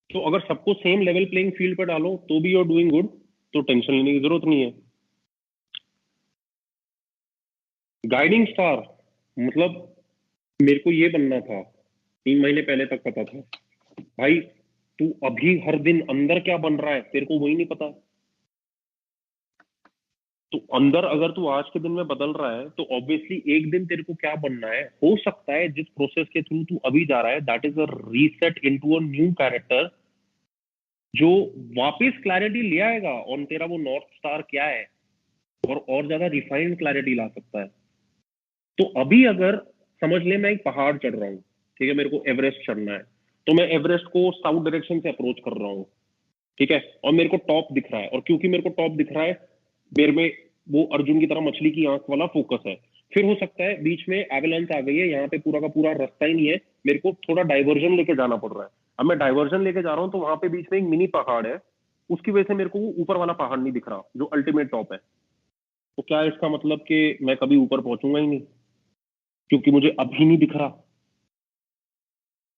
तो अगर सबको सेम लेवल प्लेइंग फील्ड पे डालो तो भी यू आर डूइंग गुड, तो टेंशन लेने की जरूरत नहीं है। गाइडिंग स्टार मतलब मेरे को ये बनना था 3 महीने पहले तक पता था भाई, तू अभी हर दिन अंदर क्या बन रहा है तेरे को वही नहीं पता। तो अंदर अगर तू आज के दिन में बदल रहा है तो ऑब्वियसली एक दिन तेरे को क्या बनना है, हो सकता है जिस प्रोसेस के थ्रू तू अभी जा रहा है that is a reset into a new character, जो वापस क्लैरिटी ले आएगा ऑन तेरा वो नॉर्थ स्टार क्या है, और ज्यादा रिफाइंड क्लैरिटी ला सकता है। तो अभी अगर समझ ले मैं एक पहाड़ चढ़ रहा हूँ, ठीक है, मेरे को एवरेस्ट चढ़ना है, तो मैं एवरेस्ट को साउथ डायरेक्शन से अप्रोच कर रहा हूँ, ठीक है, और मेरे को टॉप दिख रहा है, और क्योंकि मेरे को टॉप दिख रहा है, मेरे में वो अर्जुन की तरह मछली की आंख वाला फोकस है। फिर हो सकता है बीच में एवलांच आ गई है, यहाँ पे पूरा का पूरा रास्ता ही नहीं है, मेरे को थोड़ा डाइवर्जन लेके जाना पड़ रहा है। अब मैं डाइवर्जन लेके जा रहा हूँ तो वहां पे बीच में एक मिनी पहाड़ है, उसकी वजह से मेरे को वो ऊपर वाला पहाड़ नहीं दिख रहा जो अल्टीमेट टॉप है। तो क्या इसका मतलब कि मैं कभी ऊपर पहुंचूंगा ही नहीं, क्योंकि मुझे अभी नहीं दिख रहा।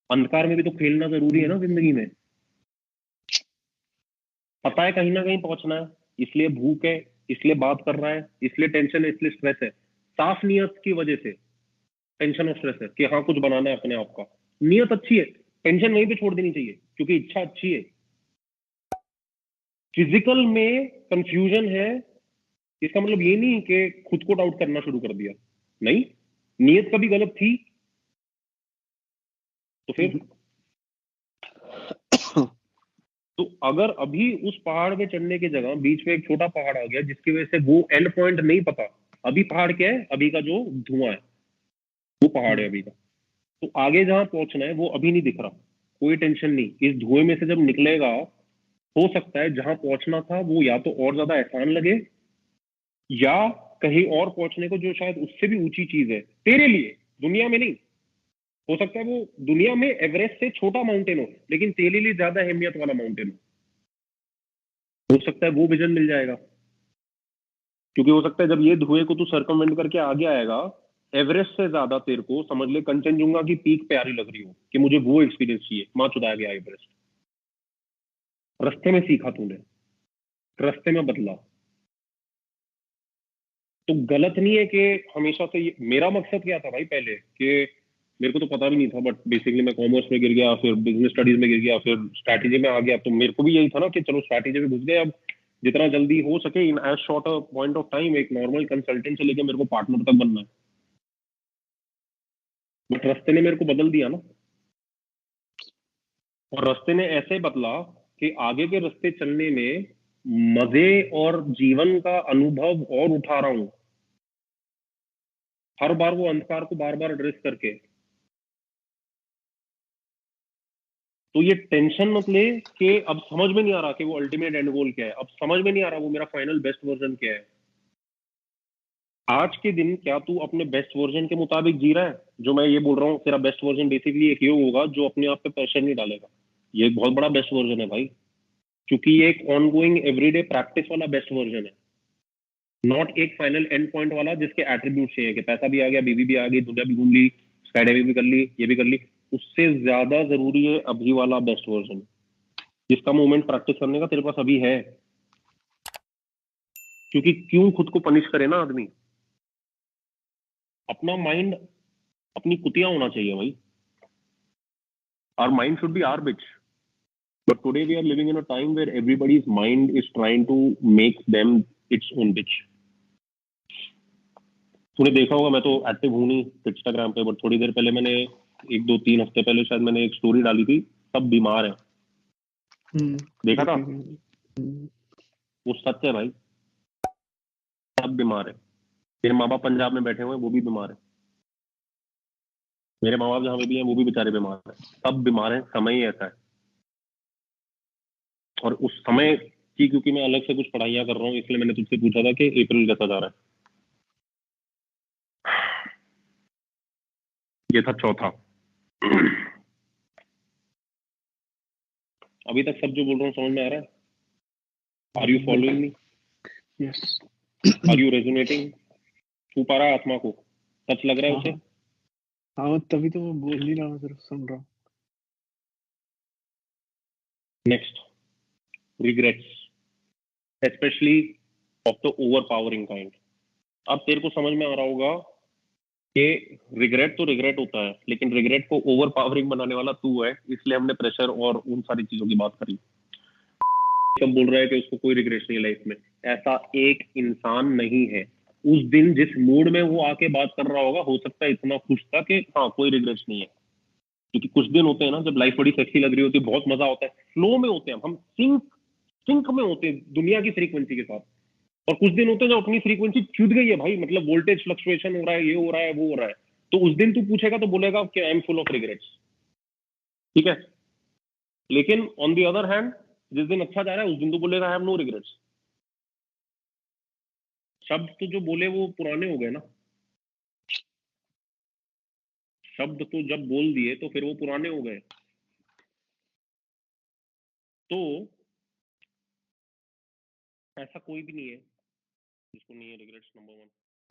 अंधकार में भी तो खेलना जरूरी है ना जिंदगी में। पता है कहीं ना कहीं पहुंचना है, इसलिए भूख है, इसलिए बात कर रहा है, इसलिए टेंशन है, इसलिए स्ट्रेस है। साफ नियत की वजह से टेंशन और स्ट्रेस है कि हाँ कुछ बनाना है अपने आप का। नियत अच्छी है, टेंशन वहीं पे छोड़ देनी चाहिए क्योंकि इच्छा अच्छी है। फिजिकल में कंफ्यूजन है, इसका मतलब ये नहीं कि खुद को डाउट करना शुरू कर दिया, नहीं, नियत कभी गलत थी तो फिर तो अगर अभी उस पहाड़ पे चढ़ने की जगह बीच में एक छोटा पहाड़ आ गया जिसकी वजह से वो एंड पॉइंट नहीं पता, अभी पहाड़ क्या है, अभी का जो धुआं है वो पहाड़ है अभी का, तो आगे जहां पहुंचना है वो अभी नहीं दिख रहा। कोई टेंशन नहीं, इस धुएं में से जब निकलेगा हो सकता है जहां पहुंचना था वो या तो और ज्यादा आसान लगे, या कहीं और पहुंचने को जो शायद उससे भी ऊंची चीज है तेरे लिए, दुनिया में नहीं, हो सकता है वो दुनिया में एवरेस्ट से छोटा माउंटेन हो लेकिन तेरे लिए ज्यादा अहमियत वाला माउंटेन हो सकता है वो विजन मिल जाएगा। क्योंकि हो सकता है जब ये धुएं को तू सर्कमवेंट करके आगे आएगा, एवरेस्ट से ज्यादा तेरे को समझ ले कंचनजुंगा की पीक प्यारी लग रही हो कि मुझे वो एक्सपीरियंस चाहिए, मां चुदा गया एवरेस्ट। रास्ते में सीखा तूने, रास्ते में बदला। तो गलत नहीं है कि हमेशा से मेरा मकसद क्या था भाई पहले कि मेरे को तो पता भी नहीं था, बट बेसिकली मैं कॉमर्स में गिर गया, फिर बिजनेस स्टडीज में गिर गया, फिर स्ट्रैटेजी में आ गया, तो मेरे को भी यही था ना कि चलो स्ट्रैटेजी में घुस गए, अब जितना जल्दी हो सके in as short a point of time एक नॉर्मल कंसल्टेंट से लेके मेरे को पार्टनर तक बनना है। बट रास्ते ने मेरे को बदल दिया ना, और रास्ते ने ऐसे बदला कि आगे के रास्ते चलने में मजे और जीवन का अनुभव और उठा रहा हूं, हर बार वो अंधकार को बार बार एड्रेस करके। तो ये टेंशन मत ले कि अब समझ में नहीं आ रहा कि वो अल्टीमेट एंड गोल क्या है, अब समझ में नहीं आ रहा वो मेरा फाइनल बेस्ट वर्जन क्या है। आज के दिन क्या तू अपने बेस्ट वर्जन के मुताबिक जी रहा है? जो मैं ये बोल रहा हूँ तेरा बेस्ट वर्जन बेसिकली एक ये होगा जो अपने आप पे प्रेशर नहीं डालेगा, ये एक बहुत बड़ा बेस्ट वर्जन है भाई, क्योंकि ये एक ऑनगोइंग एवरीडे प्रैक्टिस वाला बेस्ट वर्जन है, नॉट एक फाइनल एंड पॉइंट वाला जिसके एट्रीब्यूट चाहिए कि पैसा भी आ गया, बीवी भी आ गई, दुनिया भी घूम ली, स्काई डाइविंग भी कर ली, ये भी कर ली। उससे ज्यादा जरूरी है अभी वाला बेस्ट वर्जन, जिसका मूवमेंट प्रैक्टिस करने का तेरे पास अभी है। क्योंकि क्यों खुद को पनिश करे ना आदमी, अपना माइंड अपनी कुतिया होना चाहिए भाई। Our mind should be our bitch, but today we are living in a time where everybody's mind is trying to make them it's own bitch. तूने देखा होगा, मैं तो एक्टिव हूं नहीं इंस्टाग्राम पे, बट थोड़ी देर पहले मैंने 1 2 3 हफ्ते पहले शायद मैंने एक स्टोरी डाली थी, सब बीमार है, देखा था? वो सच है भाई, सब बीमार है। मेरे माँ बाप पंजाब में बैठे हुए हैं वो भी बीमार है, मेरे माँ बाप जहाँ पे भी हैं वो भी बेचारे बीमार हैं, सब बीमार हैं, समय ही ऐसा है। और उस समय की क्योंकि मैं अलग से कुछ पढ़ाइयाँ कर रहा हूँ इसलिए मैंने तुझसे पूछा था कि अप्रैल कैसा जा रहा है। ये था चौथा। अभी तक सब जो बोल रहा हूँ समझ में आ रहा है? Are you following me? Yes. Are you resonating? छू पा रहा है आत्मा को, सच लग रहा है उसे? हाँ तभी तो मैं बोल नहीं रहा हूँ, सिर्फ सुन रहा हूँ। Next, regrets, specially of the over powering kind. अब तेरे को समझ में आ रहा होगा कि रिग्रेट तो रिग्रेट होता है, लेकिन रिग्रेट को ओवर पावरिंग बनाने वाला तू है, इसलिए हमने प्रेशर और उन सारी चीजों की बात करी। कब बोल रहा है कि उसको कोई रिग्रेट नहीं लाइफ में? ऐसा एक इंसान नहीं है। उस दिन जिस मूड में वो आके बात कर रहा होगा, हो सकता है इतना खुश था कि हाँ कोई रिग्रेट्स नहीं है। क्योंकि कुछ दिन होते हैं ना जब लाइफ बड़ी सेक्सी लग रही होती है, बहुत मजा होता है, फ्लो में होते हैं हम सिंक सिंक में होते हैं दुनिया की फ्रीक्वेंसी के साथ। और कुछ दिन होते हैं जब अपनी फ्रीक्वेंसी छूट गई है भाई, मतलब वोल्टेज फ्लक्चुएशन हो रहा है, ये हो रहा है, वो हो रहा है, तो उस दिन तू पूछेगा तो बोलेगा कि I am full of regrets. ठीक है, लेकिन ऑन दी अदर हैंड जिस दिन अच्छा जा रहा है उस दिन तो बोलेगा आई हैव नो रिग्रेट्स। शब्द तो जो बोले वो पुराने हो गए ना। शब्द तो जब बोल दिए तो फिर वो पुराने हो गए। तो ऐसा कोई भी नहीं है जिसको नहीं है रिग्रेट्स, नंबर वन।